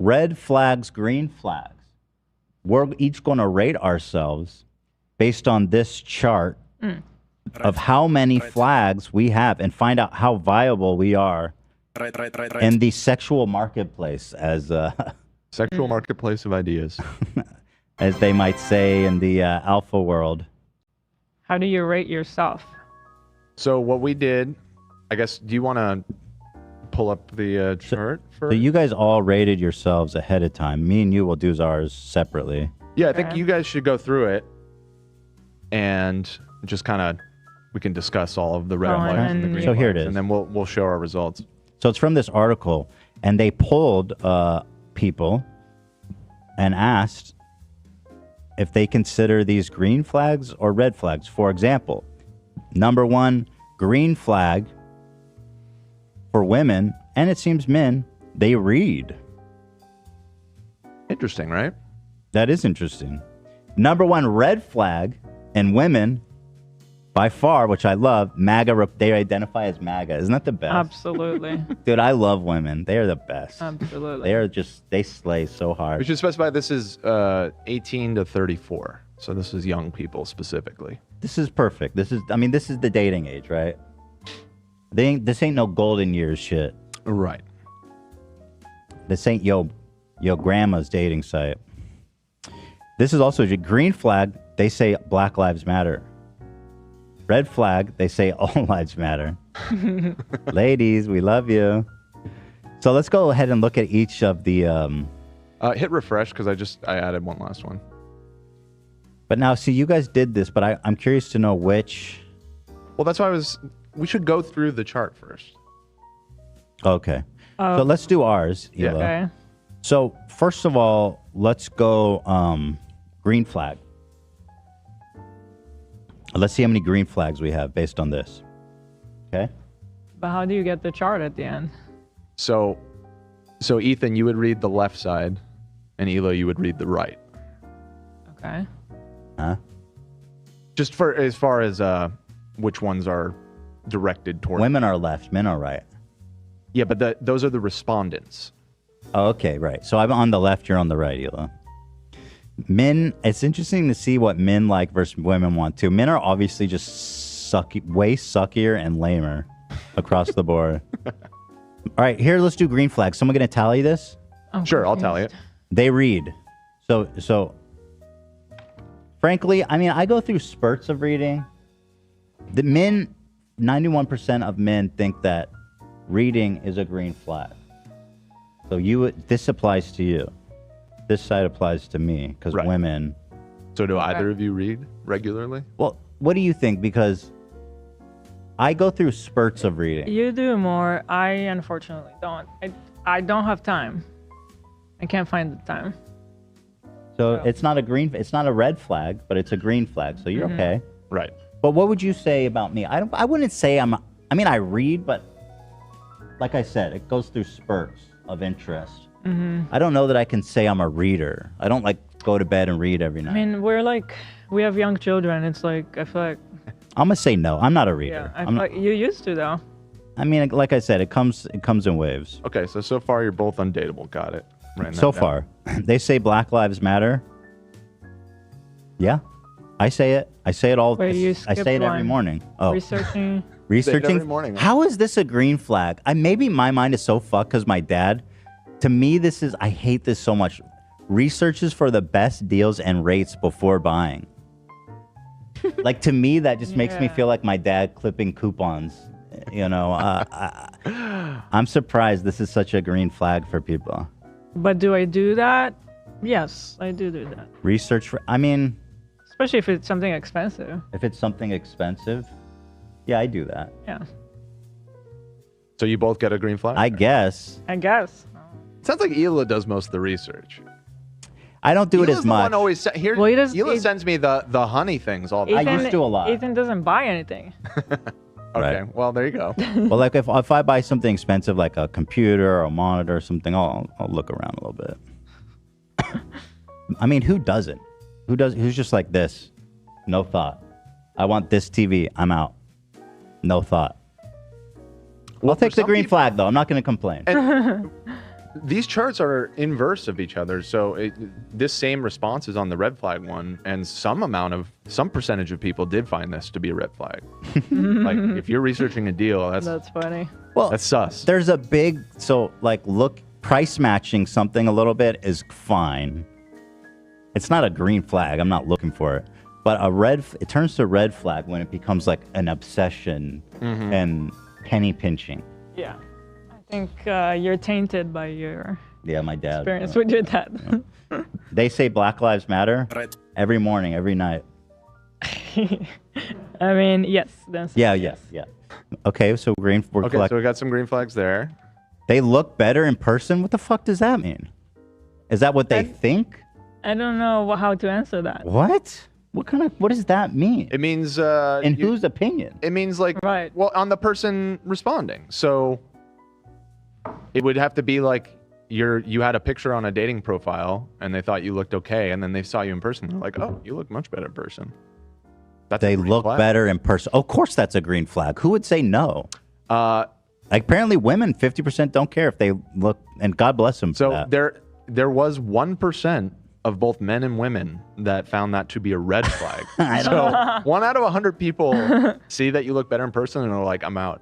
red flags, green flags. We're each going to rate ourselves based on this chart of how many flags we have and find out how viable we are in the sexual marketplace, as sexual marketplace of ideas, as they might say in the alpha world. How do you rate yourself? So what we did, I guess, do you want to pull up the chart? So you guys all rated yourselves ahead of time. Me and you will do ours separately. Yeah, I think you guys should go through it and just kind of, we can discuss all of the red flags and the green flags. So here it is. And then we'll show our results. So it's from this article, and they polled people and asked if they consider these green flags or red flags. For example, number one, green flag for women, and it seems men, they read. Interesting, right? That is interesting. Number one, red flag in women, by far, which I love, MAGA, they identify as MAGA. Isn't that the best? Absolutely. Dude, I love women. They are the best. Absolutely. They are just, they slay so hard. We should specify this is 18 to 34. So this is young people specifically. This is perfect. This is, I mean, this is the dating age, right? This ain't no golden years shit. Right. This ain't your grandma's dating site. This is also a green flag. They say Black Lives Matter. Red flag, they say all lives matter. Ladies, we love you. So let's go ahead and look at each of the... hit refresh, because I added one last one. But now, see, you guys did this, but I'm curious to know which... Well, that's why we should go through the chart first. Okay. So let's do ours, Ela. Yeah. Okay. So first of all, let's go green flag. Let's see how many green flags we have based on this. Okay? But how do you get the chart at the end? So Ethan, you would read the left side, and Ela, you would read the right. Okay. Huh? Just for as far as which ones are directed toward... Women are left, men are right. Yeah, but those are the respondents. Oh, okay, right. So I'm on the left, you're on the right, Ela. Men, it's interesting to see what men like versus women want too. Men are obviously just way suckier and lamer across the board. All right, here, let's do green flags. Someone gonna tally this? Sure, I'll tally it. They read. So frankly, I mean, I go through spurts of reading. The men, 91% of men think that reading is a green flag. So this applies to you. This side applies to me because women. So do either of you read regularly? Well, what do you think? Because I go through spurts of reading. You do more. I unfortunately don't. I don't have time. I can't find the time. So it's not a red flag, but it's a green flag. So you're okay. Right. But what would you say about me? I wouldn't say I read, but like I said, it goes through spurts of interest. I don't know that I can say I'm a reader. I don't go to bed and read every night. I mean, we have young children. It's like, I feel like... I'm gonna say no. I'm not a reader. Yeah, I feel like you used to though. I mean, like I said, it comes in waves. Okay, so far you're both undateable. Got it. So far, they say Black Lives Matter. Yeah, I say it. I say it all. Wait, I say it every morning. Oh, researching. Every morning. How is this a green flag? Maybe my mind is so fucked because my dad. To me, I hate this so much. Researches for the best deals and rates before buying. Like, to me, that just makes me feel like my dad clipping coupons. You know, I'm surprised this is such a green flag for people. But do I do that? Yes, I do that. Research especially if it's something expensive. If it's something expensive, yeah, I do that. Yeah. So you both get a green flag? I guess. Sounds like Ela does most of the research. I don't do it as much. Ela sends me the honey things all the time. I used to a lot. Ethan doesn't buy anything. Okay, well, there you go. Well, like if I buy something expensive like a computer or a monitor or something, I'll look around a little bit. I mean, who doesn't? Who's just like this? No thought. I want this TV. I'm out. No thought. I'll take the green flag, though. I'm not going to complain. these charts are inverse of each other. So this same response is on the red flag one, and some percentage of people did find this to be a red flag. Like if you're researching a deal, That's funny. Well, that's sus. There's a big price matching something a little bit is fine. It's not a green flag. I'm not looking for it. But it turns to a red flag when it becomes like an obsession and penny pinching. Yeah. I think you're tainted by your my dad. experience with your dad. Yeah. They say Black Lives Matter every morning, every night. I mean, yes. Yeah. Okay, so green. So we got some green flags there. They look better in person. What the fuck does that mean? Is that what they think? I don't know how to answer that. What? What does that mean? It means in whose opinion? It means on the person responding. So it would have to be like you had a picture on a dating profile and they thought you looked okay, and then they saw you in person. They're like, oh, you look much better in person. They look better in person. Of course, that's a green flag. Who would say no? Apparently, women 50% don't care if they look, and God bless them. So for that. there was 1% of both men and women that found that to be a red flag. So 1 out of 100 people see that you look better in person and are like, I'm out.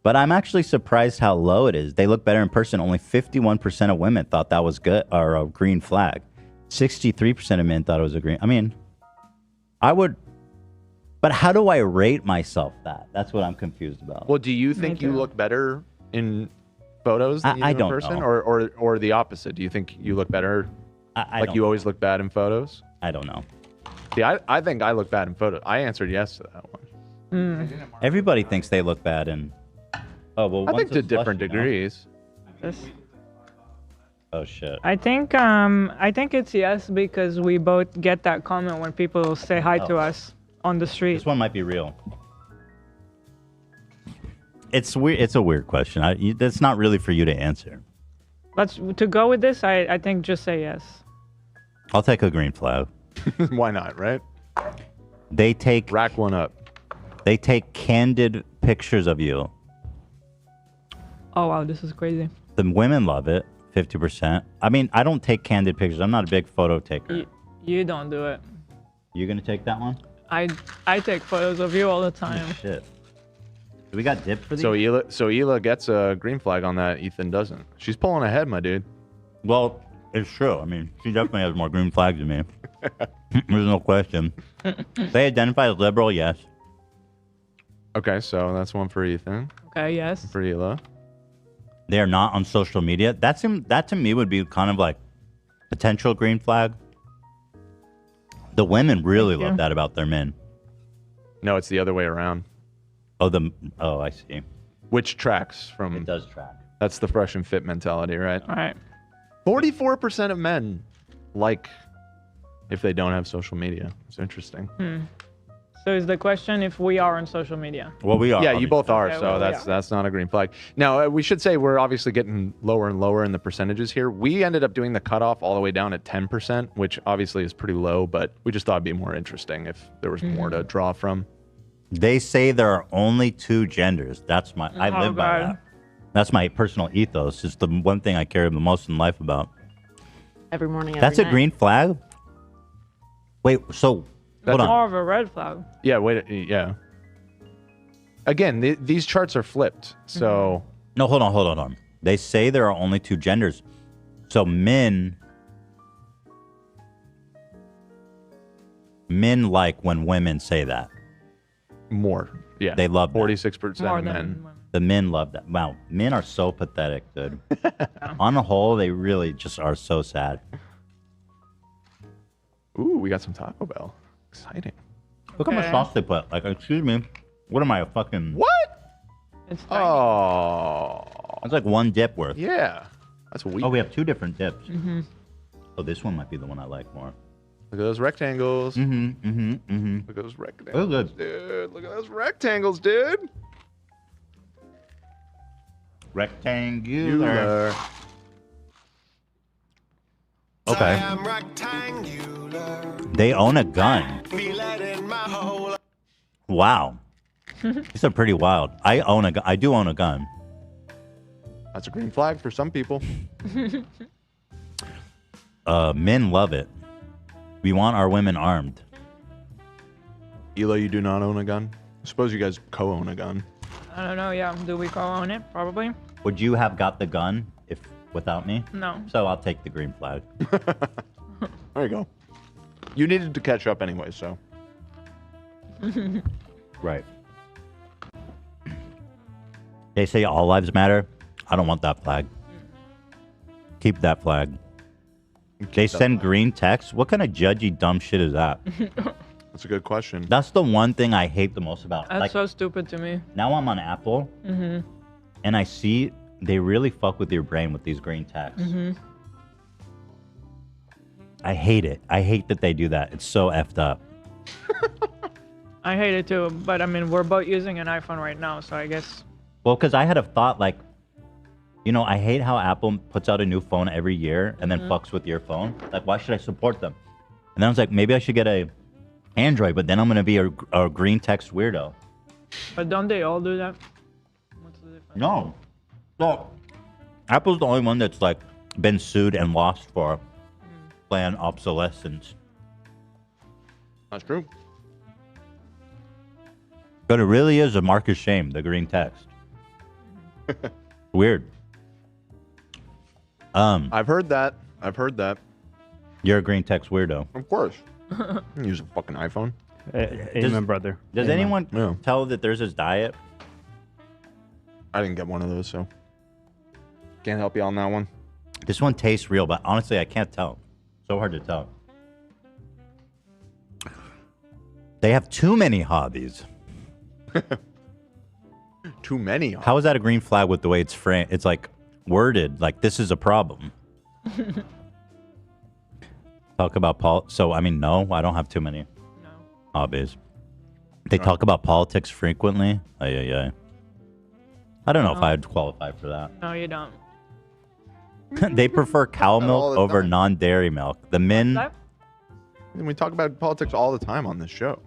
But I'm actually surprised how low it is. They look better in person. Only 51% of women thought that was good or a green flag. 63% of men thought it was a green. I mean, I would. But how do I rate myself that? That's what I'm confused about. Well, do you think you look better in photos than you do in person? Know. Or the opposite? Do you think you look better like you always look bad in photos? I don't know. See, I think I look bad in photos. I answered yes to that one. Everybody thinks they look bad in... Oh, well, I think to different degrees. Oh, shit. I think it's yes because we both get that comment when people say hi to us on the street. This one might be real. It's weird. It's a weird question. That's not really for you to answer. To go with this, I think just say yes. I'll take a green flag. Why not, right? They take... Rack one up. They take candid pictures of you. Oh, wow, this is crazy. The women love it, 50%. I mean, I don't take candid pictures. I'm not a big photo taker. You don't do it. You gonna take that one? I take photos of you all the time. Oh, shit. Do we got dip for these? So Hila gets a green flag on that. Ethan doesn't. She's pulling ahead, my dude. Well, it's true. I mean, she definitely has more green flags than me. There's no question. They identify as liberal, yes. Okay, so that's one for Ethan. Okay, yes. For Hila. They are not on social media. That to me would be kind of like potential green flag. The women really love that about their men. No, it's the other way around. Oh, I see. Which tracks from... It does track. That's the fresh and fit mentality, right? All right. 44% of men like if they don't have social media. It's interesting. So is the question if we are on social media? Well, we are. Yeah, you both are, Okay, so that's not a green flag. Now, we should say we're obviously getting lower and lower in the percentages here. We ended up doing the cutoff all the way down at 10%, which obviously is pretty low, but we just thought it'd be more interesting if there was more to draw from. They say there are only two genders. That's I live by that. That's my personal ethos. It's the one thing I care the most in life about. Every morning, That's a green flag? Wait, so... That's hold on. more of a red flag. Yeah, yeah. Again, these charts are flipped, so... No, hold on. They say there are only two genders. So men like when women say that. More, yeah. They love that. 46% of men. The men love that. Wow, men are so pathetic, dude. On the whole, they really just are so sad. Ooh, we got some Taco Bell. Exciting. Look how much sauce they put. Like, excuse me, what am I, a fucking... What? It's tiny. Oh. That's like one dip worth. Yeah. That's weak. Oh, we have two different dips. Oh, this one might be the one I like more. Look at those rectangles. Look Look at those rectangles, good. dude. Look at those rectangles, dude. Rectangular. Okay. They own a gun. Wow. These are pretty wild. I do own a gun. That's a green flag for some people. Men love it. We want our women armed. Ela, you do not own a gun? I suppose you guys co-own a gun. I don't know. Yeah, do we co-own it? Probably. Would you have got the gun if without me? No. So I'll take the green flag. There you go. You needed to catch up anyway, so. Right. They say all lives matter. I don't want that flag. Keep that flag. They send green text. What kind of judgy dumb shit is that? That's a good question. That's the one thing I hate the most about. That's like, so stupid to me. now I'm on Apple, and I see they really fuck with your brain with these green texts. I hate it. I hate that they do that. It's so effed up. I hate it too, but I mean, we're both using an iPhone right now, so I guess. Well, because I had a thought like, you know, I hate how Apple puts out a new phone every year and then fucks with your phone. Like, why should I support them? And then I was like, maybe I should get a Android, but then I'm gonna be a green text weirdo. But don't they all do that? What's the difference? No. Look, Apple's the only one that's like been sued and lost for planned obsolescence. That's true. But it really is a mark of shame, the green text. Weird. I've heard that. I've heard that. You're a green text weirdo. Of course. Use a fucking iPhone. Amen, brother. Does Amen. anyone Yeah. tell that there's this diet? I didn't get one of those, so can't help you on that one. This one tastes real, but honestly, I can't tell. So hard to tell. They have too many hobbies. Too many. How is that a green flag with the way it's framed? It's like worded like this is a problem. Talk about So, I mean, no, I don't have too many hobbies. They talk about politics frequently. I don't know if I'd qualify for that. No, you don't. They prefer cow All milk the over time. non-dairy milk. The men, That And we talk about politics all the time on this show.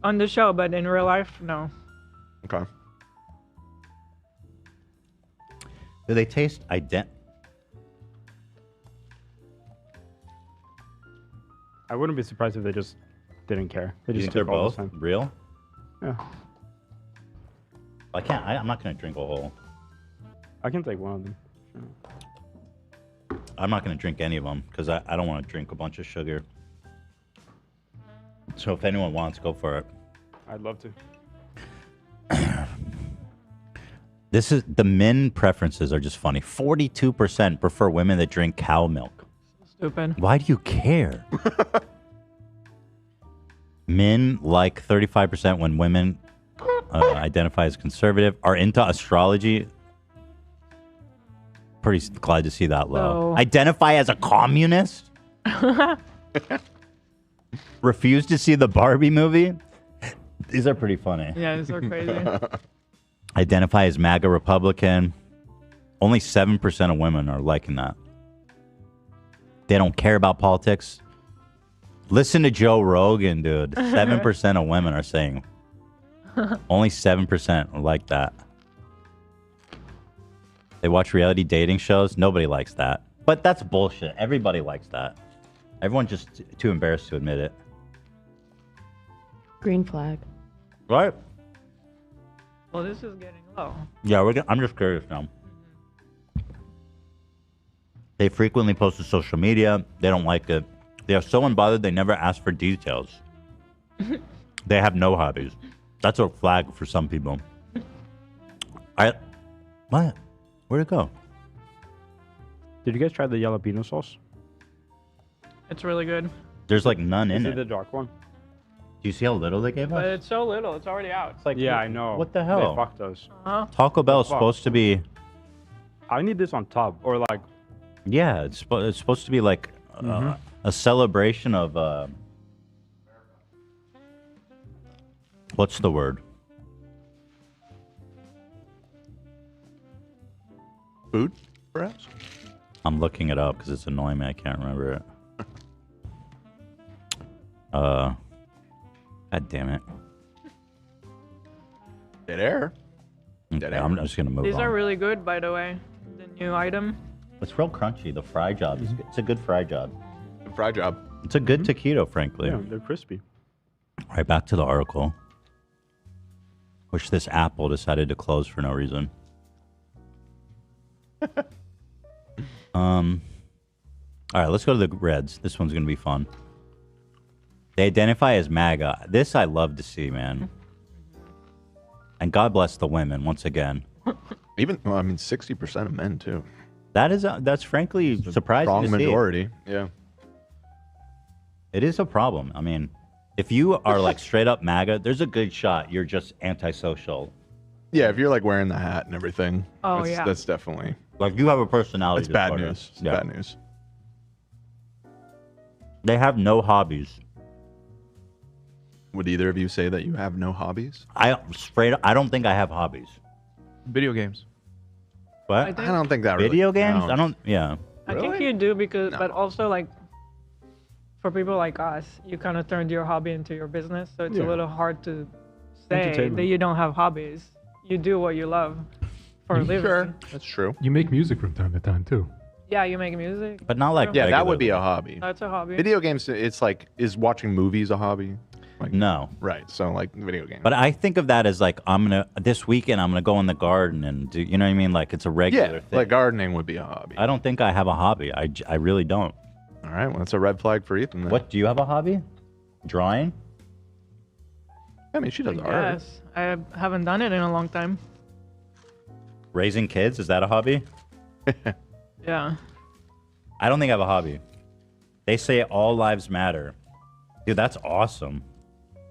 on the show, but in real life, no. Okay. do they taste I wouldn't be surprised if they just didn't care. They You just think they're took all both the time. real? Yeah. I can't. I'm not gonna drink a whole. I can take one of them. I'm not gonna drink any of them because I don't want to drink a bunch of sugar. So if anyone wants, go for it. I'd love to. This is the men preferences are just funny. 42% prefer women that drink cow milk. Stupid. Why do you care? Men like 35% when women identify as conservative, are into astrology. Pretty glad to see that low. No. Identify as a communist? Refuse to see the Barbie movie? These are pretty funny. Yeah, these are crazy. Identify as MAGA Republican. Only 7% of women are liking that. They don't care about politics. Listen to Joe Rogan, dude. 7% of women are saying. Only 7% are like that. They watch reality dating shows. Nobody likes that. But that's bullshit. Everybody likes that. Everyone's just too embarrassed to admit it. Green flag. Right? Well, this is getting low. Yeah, I'm just curious now. They frequently post to social media. They don't like it. They are so unbothered they never ask for details. They have no hobbies. That's a flag for some people. What? Where'd it go? Did you guys try the jalapeno sauce? It's really good. There's like none in Is it. it the dark one? Do you see how little they gave But us? it's so little. It's already out. It's like, Yeah, I know. What the hell? They fucked us. Uh-huh. Taco Bell is Fuck. supposed to be. I need this on top, or like, Yeah, it's supposed to be like a celebration of. What's the word? Food, perhaps? I'm looking it up because it's annoying me. I can't remember it. God damn it. Dead air. Okay, I'm just gonna move These on. are really good, by the way. the new item. It's real crunchy. The fry job is good. It's a good fry job. Fry job. It's a good taquito, frankly. Yeah, they're crispy. All right, back to the article. Which this Apple decided to close for no reason. All right, let's go to the Reds. This one's gonna be fun. They identify as MAGA. This I love to see, man. And God bless the women once again. Even, well, I mean, 60% of men too. That's frankly surprising Strong to see. majority. Yeah. It is a problem. I mean, if you are like straight up MAGA, there's a good shot you're just antisocial. Yeah, if you're like wearing the hat and everything. Oh, yeah. That's definitely. Like you have a personality. It's bad disorder. news. It's Yeah. bad news. They have no hobbies. Would either of you say that you have no hobbies? I don't think I have hobbies. Video games. What? I don't think that really Video games? counts. I don't. Yeah. I think Really? you do because, No. but also like for people like us, you kind of turned your hobby into your business, so it's a Yeah. little hard to say Entertainment. that you don't have hobbies. You do what you love for a living. Sure, that's true. You make music from time to time too. Yeah, you make music. But not like. Yeah, that would be a regularly. hobby. That's a hobby. Video games, it's like, is watching movies a hobby? Like, No. right. So like video games. But I think of that as like this weekend I'm gonna go in the garden and do, you know what I mean? Like it's a regular yeah, thing. like gardening would be a hobby. I don't think I have a hobby. I really don't. All right, well, that's a red flag for Ethan. Then. What, do you have a hobby? Drawing? I mean, she does art. Yes, I haven't done it in a long time. Raising kids? Is that a hobby? Yeah. I don't think I have a hobby. They say all lives matter. Dude, that's awesome.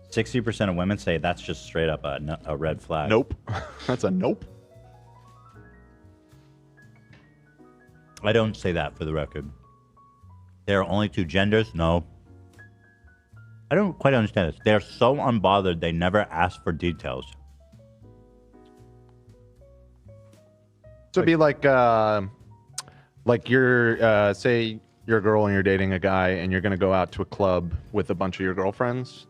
60% of women say that's just straight up a red flag. Nope. That's a nope. I don't say that for the record. There are only two genders? No. I don't quite understand this. They're so unbothered they never ask for details. So it'd be like you're, say you're a girl and you're dating a guy and you're gonna go out to a club with a bunch of your girlfriends,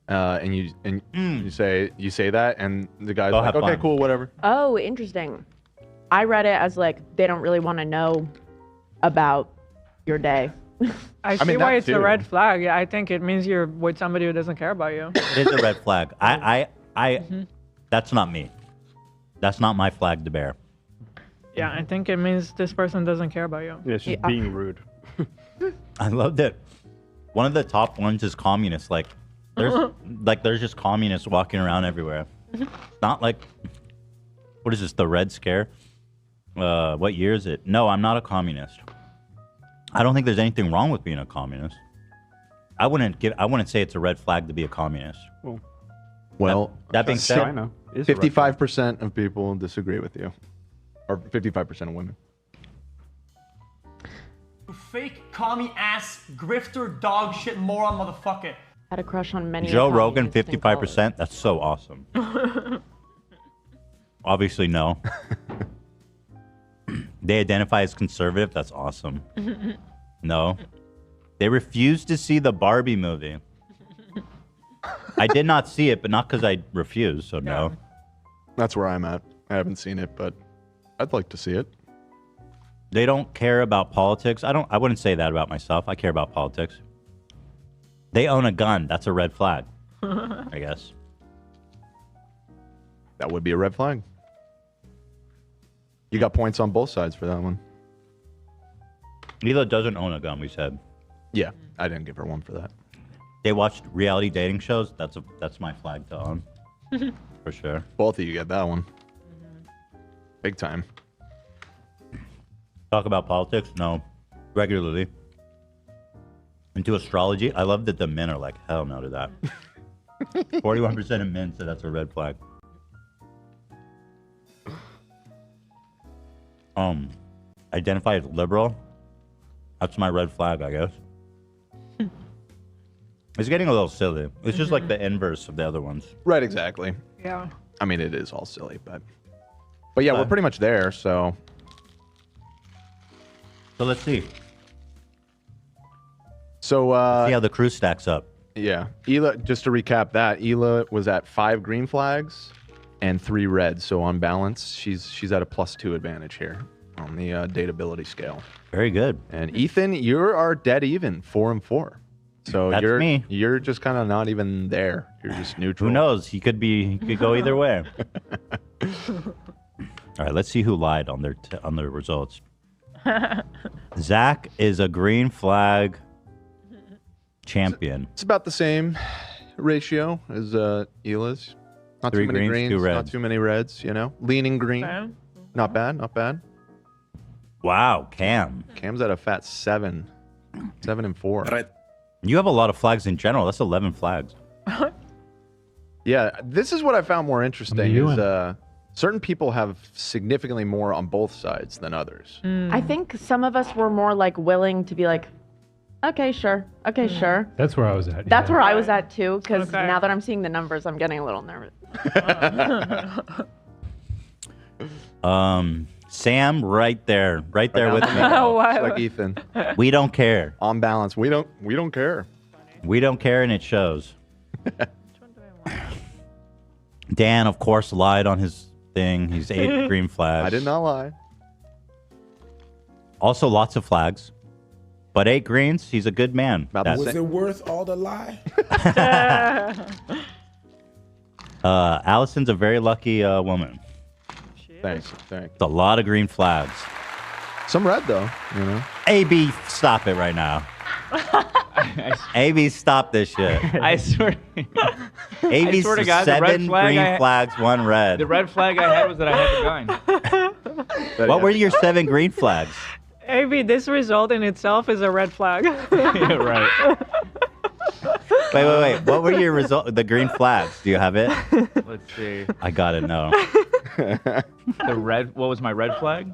and you say that, and the guy's Go like, have okay, fun. cool, whatever. Oh, interesting. I read it as like they don't really want to know about your day. I see mean, why that it's a too. red flag. I think it means you're with somebody who doesn't care about you. It is a red flag. That's not me. That's not my flag to bear. Yeah, I think it means this person doesn't care about you. Yeah, it's just Yeah. being rude. I loved it. One of the top ones is communists. Like there's just communists walking around everywhere. Not like, what is this? The Red Scare? What year is it? No, I'm not a communist. I don't think there's anything wrong with being a communist. I wouldn't say it's a red flag to be a communist. Well, That being said, China is a red flag. 55% of people disagree with you, or 55% of women. You fake commie ass grifter dog shit moron motherfucker. Had a crush on many. Joe of Rogan, communists in college. 55%. That's so awesome. Obviously, no. They identify as conservative. That's awesome. No. They refuse to see the Barbie movie. I did not see it, but not because I refused, so no. That's where I'm at. I haven't seen it, but I'd like to see it. They don't care about politics. I wouldn't say that about myself. I care about politics. They own a gun. That's a red flag, I guess. That would be a red flag. You got points on both sides for that one. Lila doesn't own a gun, we said. Yeah, I didn't give her one for that. They watched reality dating shows. That's my flag to own. For sure. Both of you get that one. Big time. Talk about politics? No. Regularly. Into astrology? I love that the men are like, hell no to that. 41% of men said that's a red flag. Identify as liberal? That's my red flag, I guess. It's getting a little silly. It's just like the inverse of the other ones. Right, exactly. Yeah. I mean, it is all silly, but yeah, we're pretty much there. So let's see. So see how the crew stacks up. yeah, Ela. Just to recap that, Ela was at 5 green flags and 3 reds. So on balance, she's at a +2 advantage here. on the dateability scale. Very good. And Ethan, you are dead even, 4 and 4. So That's you're me. You're just kind of not even there. You're just neutral. Who knows? He could go either way. All right, let's see who lied on their results. Zach is a green flag champion. It's about the same ratio as Ela's. Not 3 too many greens, 2 greens, reds. not too many reds. You know, leaning green. Okay. Not bad, not bad. Wow, Cam. Cam's at a fat 7. 7 and 4. You have a lot of flags in general. That's 11 flags. Yeah, this is what I found more interesting. you Is certain people have significantly more on both sides than others. I think some of us were more like willing to be like, okay, sure. Okay, sure. That's where I was at. That's yeah. where I was at too, because Okay. now that I'm seeing the numbers, I'm getting a little nervous. Sam, right there with me. Wow. Like Ethan, We don't care. on balance, we don't care. We don't care, and it shows. Dan, of course, lied on his thing. He's 8 green flags. I did not lie. Also, lots of flags. But 8 greens, he's a good man. About the That's- Was it worth all the lie? Allison's a very lucky woman. Thanks. It's a lot of green flags. Some red though, you know. AB, stop it right now. AB, stop this shit. I swear. AB's swear to God, the red 7 flag green flags, 1 red. The red flag I had was that I had the gun. What were your 7 green flags? AB, this result in itself is a red flag. Yeah, right. Wait. What were your the green flags? Do you have it? Let's see. I gotta know. The red. What was my red flag?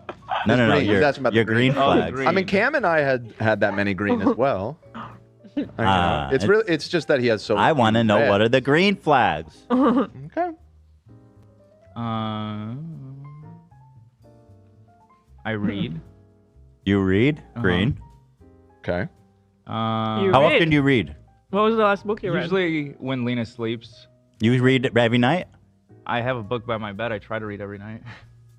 No. green. He's asking about Your the green. green Oh, the flags. green. I mean, Cam and I had that many green as well. It's just that he has so. I want to few know red. what are the green flags. Okay. I read. You read green. Okay. You How read? often do you read? What was the last book you read? Usually when Lena sleeps, You read every night? I have a book by my bed. I try to read every night.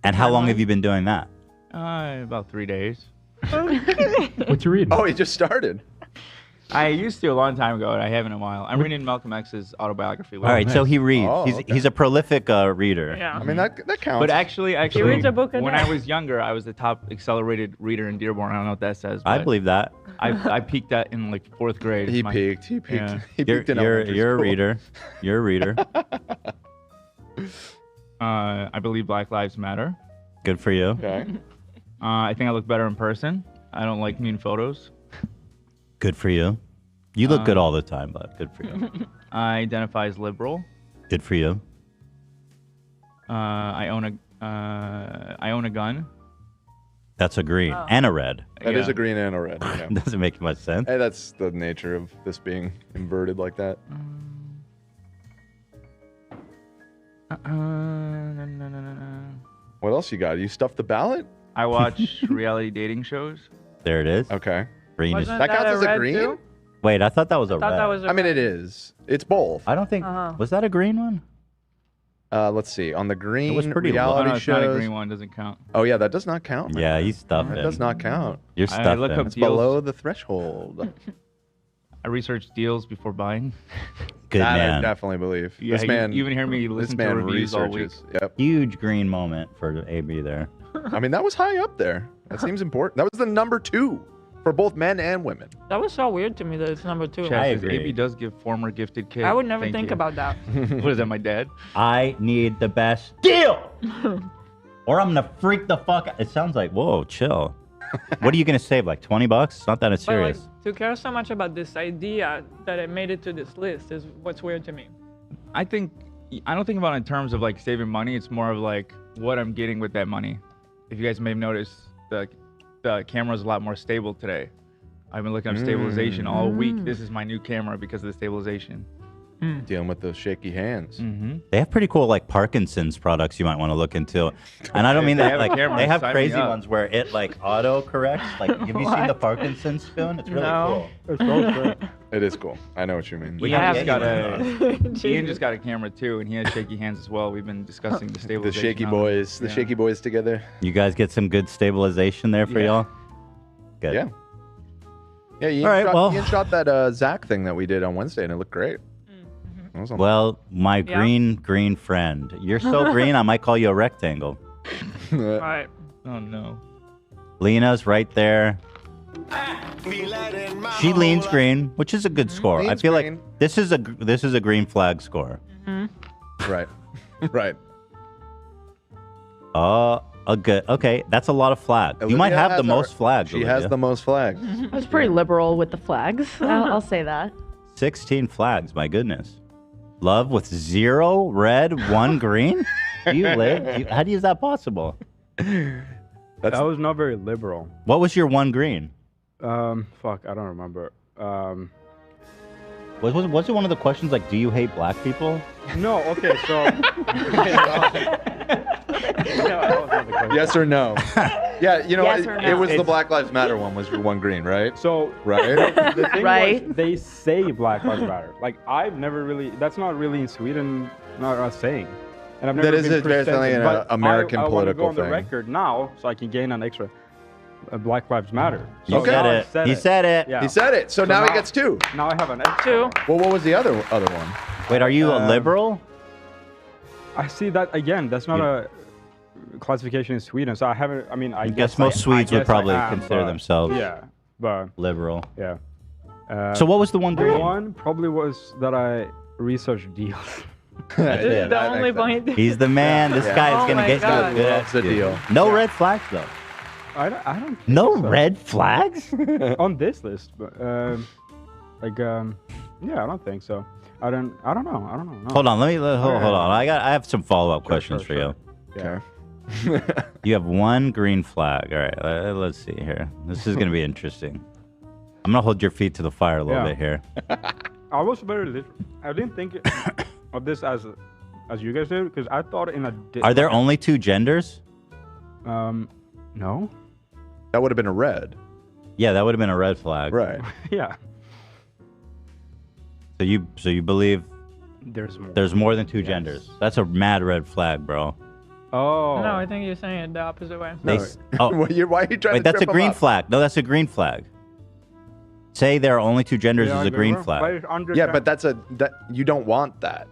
And how long have you been doing that? About 3 days. What you reading? Oh, he just started. I used to a long time ago, and I haven't in a while. I'm reading Malcolm X's autobiography. All right, so he reads. Oh, he's okay. he's a prolific reader. Yeah. I mean, that counts. But actually, reads a book a when day. I was younger, I was the top accelerated reader in Dearborn. I don't know what that says. I but believe that. I peaked at in like 4th grade. he My- peaked. Yeah. He peaked in elementary You're a school. reader. You're a reader. I believe Black Lives Matter. Good for you. Okay. I think I look better in person. I don't like mean photos. Good for you. You look good all the time, but good for you. I identify as liberal. Good for you. I own a gun. That's a green and a red. That is Yeah. a green and a red. Yeah. Doesn't make much sense. Hey, that's the nature of this being inverted like that. No. What else you got? You stuffed the ballot? I watch reality dating shows. There it is. Okay. Green is. Wasn't That counts a as a red green? too? Wait, I thought that was a I thought red. that was a I mean, red. it is. It's both. I don't think. Was that a green one? Let's see. On the green pretty low. Oh, reality no, it's not a shows. green one. Doesn't count. Oh yeah, that does not count. my Yeah, friend. you stuffed That it. does not count. You're I stuffing. look up It's deals. below the threshold. I research deals before buying. Good That I man. definitely believe. Yeah, This man. you even hear me This listen to man reviews all week. researches. Yep. Huge green moment for AB there. I mean, that was high up there. That seems important. That was the number 2 for both men and women. That was so weird to me that it's number 2. I Chad says agree. AB does give former gifted kid. I would never Thank think you. about that. What is that, my dad? I need the best deal, or I'm gonna freak the fuck out. It sounds like whoa, chill. What are you gonna save? Like $20? It's not that But serious. like, to care so much about this idea that it made it to this list is what's weird to me. I don't think about it in terms of like saving money. It's more of like what I'm getting with that money. If you guys may have noticed, the camera's a lot more stable today. I've been looking up stabilization all week. This is my new camera because of the stabilization. Dealing with those shaky hands. They have pretty cool like Parkinson's products you might want to look into. And I don't mean They that have a like camera, they have sign me crazy up. ones where it like auto corrects. Like have you seen the Parkinson's spoon? It's really No. cool. It is cool. I know what you mean. We Ian have just to got get a Ian just got a camera too, and he has shaky hands as well. We've been discussing the The stabilization. shaky on boys. them. The shaky boys together. You guys get some good stabilization there for Yeah. y'all? Good. Yeah. Yeah, Ian, All right, shot, well- Ian shot that Zach thing that we did on Wednesday, and it looked great. That was on- Well, my green friend. You're so green, I might call you a rectangle. Right. Oh no. Lena's right there. She leans green, which is a good score. I Leans feel green. like this is a green flag score. Right. Right. A good. Okay, that's a lot of flags. You might Olivia have the has most our- flags. She has Olivia. the most flags. I was pretty liberal with the flags. I'll say that. 16 flags. My goodness. Love with 0 red, 1 green. Do you live? How is that possible? That was not very liberal. What was your 1 green? Fuck, I don't remember. Was it one of the questions like, do you hate black people? No, okay, so. Yes or no? Yeah, you know, Yes it, or it no? was the It's- Black Lives Matter one was your 1 green, right? So Right? the thing Right. was, they say Black Lives Matter. Like I've never really. That's not really in Sweden. Not a saying. And I've never That is been definitely presented, an but American I want to political go on the thing. record now, so I can gain an extra. Black Lives Matter. You So said now I it. He said it. Yeah. He said it. So now he now- gets 2. Now I have an extra. 2. one. Well, what was the other one? Wait, are you a liberal? I see that again. That's not a classification in Sweden. So I haven't. I mean, I guess most Swedes would guess I probably am, consider but- themselves Yeah, but liberal. yeah. So what was the 1 green? One probably was that I researched deals. That's This it. is the only point. He's the man. This Yeah. guy is Oh gonna my get God. you. Good Loves the attitude. deal. No red flags though. I don't. Think No so. red flags? on this list, but yeah, I don't think so. I don't know. I don't know. No. Hold on. Hold Yeah. on. I have some follow-up questions for you. Yeah. Okay. You have 1 green flag. All right. Let's see here. This is gonna be interesting. I'm gonna hold your feet to the fire a little Yeah. bit here. I was very little. I didn't think of this as you guys did because I thought in a. Are there only 2 genders? No. That would have been a red. Yeah, that would have been a red flag. Right. Yeah. So you believe There's more. there's more than 2 genders? That's a mad red flag, bro. Oh. No, I think you're saying it the opposite way. They, oh, Why are you trying wait, to that's a trip him green up? flag. No, that's a green flag. Say there are only 2 genders Yeah, is a green but flag. it's under Yeah, ten. but that you don't want that.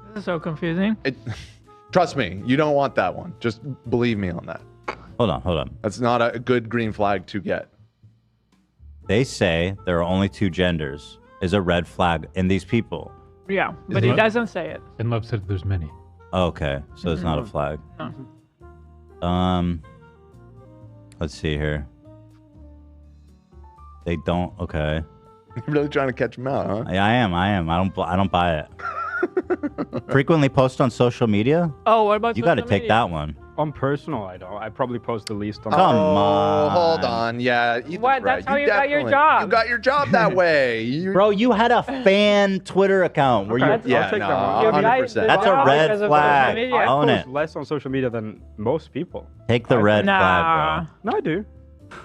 This is so confusing. Trust me, you don't want that one. Just believe me on that. Hold on. That's not a good green flag to get. They say there are only 2 genders is a red flag in these people. Yeah, but he doesn't say it. And Love said there's many. Okay, so it's not a flag. No. Let's see here. They don't. Okay. You're really trying to catch him out, huh? I am. I don't buy it. Frequently post on social media. Oh, what about You got to social take media? that one. On personal, I don't. I probably post the least on. Come on. Hold on. Yeah. Ethan's What? That's right. how you got your definitely- job. You got your job that way. You, Bro, you had a fan Twitter account where Okay. you. yeah, I'll take no, that one. You got 100%. the That's a job red because of flag. social media. I Own post it. less on social media than most people. Take the red Nah. flag, bro. No, I do.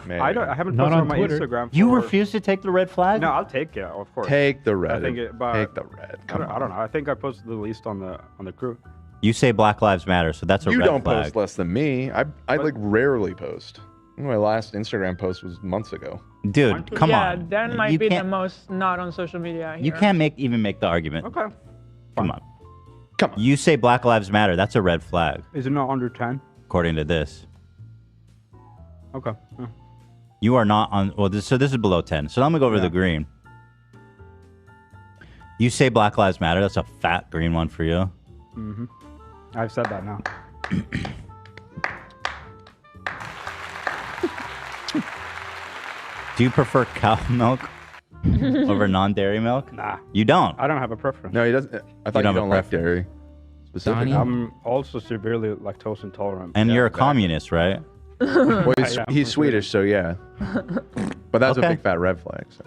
Man. I haven't Not posted on on my Twitter. Instagram. You for- refuse to take the red flag? No, I'll take it, of course. Take the red. think it- but- Take the red. Come I don't know. I think I posted the least on the crew. You say Black Lives Matter, so that's a You red don't flag. post less than me. I like rarely post. My last Instagram post was months ago. Dude, come yeah, on. that might You be the can't- most not on social media. You here. can't even make the argument. Okay. Come on. Come on. You say Black Lives Matter, that's a red flag, Is it not under 10? according to this. Okay. Yeah. You are not on. Well, this is below 10. So I'm gonna go over Yeah. the green. You say Black Lives Matter. That's a fat green one for you. Mm-hmm. I've said that now. Do you prefer cow milk over non-dairy milk? Nah. You don't. I don't have a preference. No, he doesn't. I thought you don't have a don't like preference. dairy. Specifically. I'm also severely lactose intolerant. And Yeah, you're a exactly. communist, right? Well, I am he's from Swedish, so yeah. But that's Okay. a big fat red flag. So.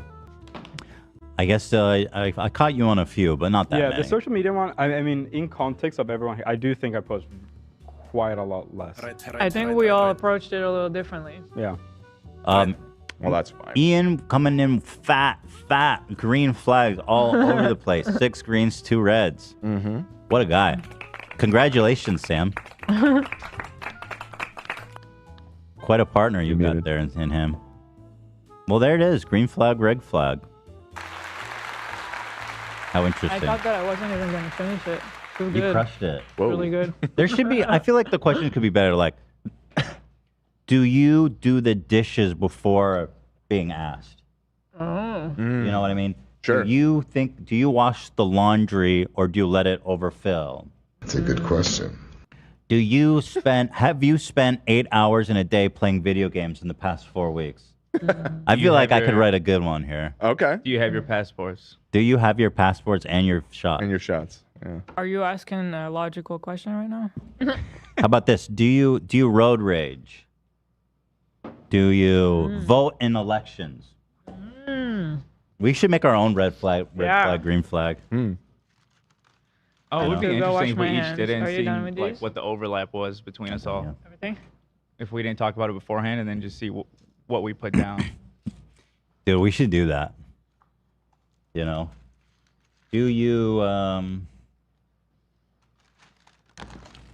I guess I caught you on a few, but not that Yeah, many. the social media one. I mean, in context of everyone, I do think I post quite a lot less. I think we all approached it a little differently. Yeah. Well, that's fine. Ian coming in fat green flags all over the place. 6 greens, 2 reds. Mm-hmm. What a guy. Congratulations, Sam. Quite a partner you got there in him. Well, there it is. Green flag, red flag. How interesting. I thought that I wasn't even going to finish it. Too You good. crushed it. Really good. There should be, I feel like the question could be better, like, do you do the dishes before being asked? Oh. You know what I mean? Sure. Do you wash the laundry or do you let it overfill? That's a good question. Have you spent 8 hours in a day playing video games in the past 4 weeks? I feel like I could write a good one here. Okay. Do you have your passports? Do you have your passports and your shots? And your shots. Yeah. Are you asking a logical question right now? How about this? Do you road rage? Do you vote in elections? We should make our own red flag, green flag. Oh, it would be Go interesting wash if my we each hands. did it and Are you see done with like these? what the overlap was between us all. Everything? If we didn't talk about it beforehand and then just see what we put down. Dude, we should do that. You know? Do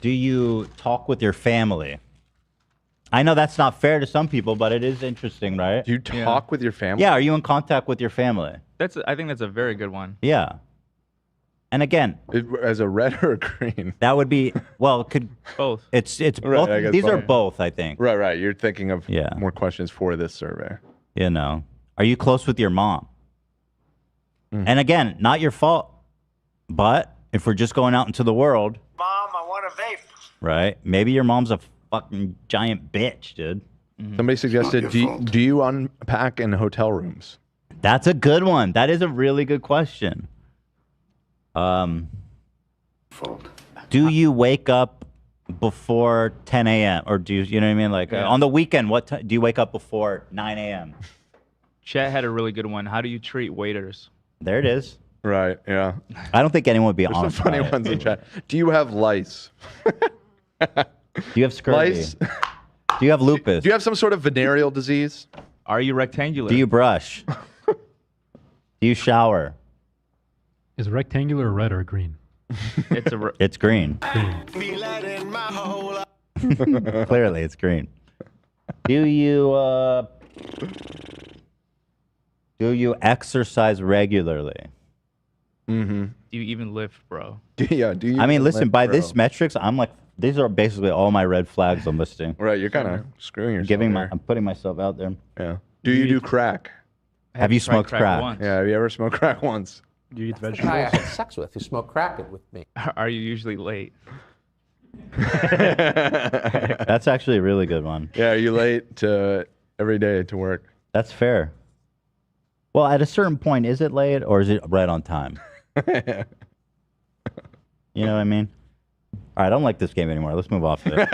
you talk with your family? I know that's not fair to some people, but it is interesting, right? Do you talk with your family? Yeah, are you in contact with your family? I think that's a very good one. Yeah. And again, as a red or a green? that would be, well, it could both. It's Right, both. I guess These are both. both, I think. Right. You're thinking of Yeah. more questions for this survey. You know, are you close with your mom? And again, not your fault, but if we're just going out into the world, Mom, I want a vape. right? Maybe your mom's a fucking giant bitch, dude. Somebody suggested, do you unpack in hotel rooms? That's a good one. That is a really good question. Do you wake up before 10 a.m. or do you know what I mean? Like on the weekend, what time do you wake up before 9 a.m.? Chat had a really good one. How do you treat waiters? There it is. Right. Yeah. I don't think anyone would be There's some honest. funny about it. ones in chat. Do you have lice? Do you have scurvy? Lice? Do you have lupus? Do you have some sort of venereal disease? Are you rectangular? Do you brush? Do you shower? Is rectangular red or green? It's green. Clearly, it's green. Do you exercise regularly? Mm-hmm. Do you even lift, bro? Yeah. Do you? I mean, listen. lift, By bro? this metrics, I'm like, these are basically all my red flags I'm listing. Right. You're kind of screwing yourself. I'm putting myself out there. Yeah. Do you do crack? Have you smoked crack? once? Yeah. Have you ever smoked crack once? Do you eat The guy I vegetables? had sex with who smoked crack with me. Are you usually late? That's actually a really good one. Yeah. Are you late to every day to work? That's fair. Well, at a certain point, is it late or is it right on time? You know what I mean? All right, I don't like this game anymore. Let's move off of it.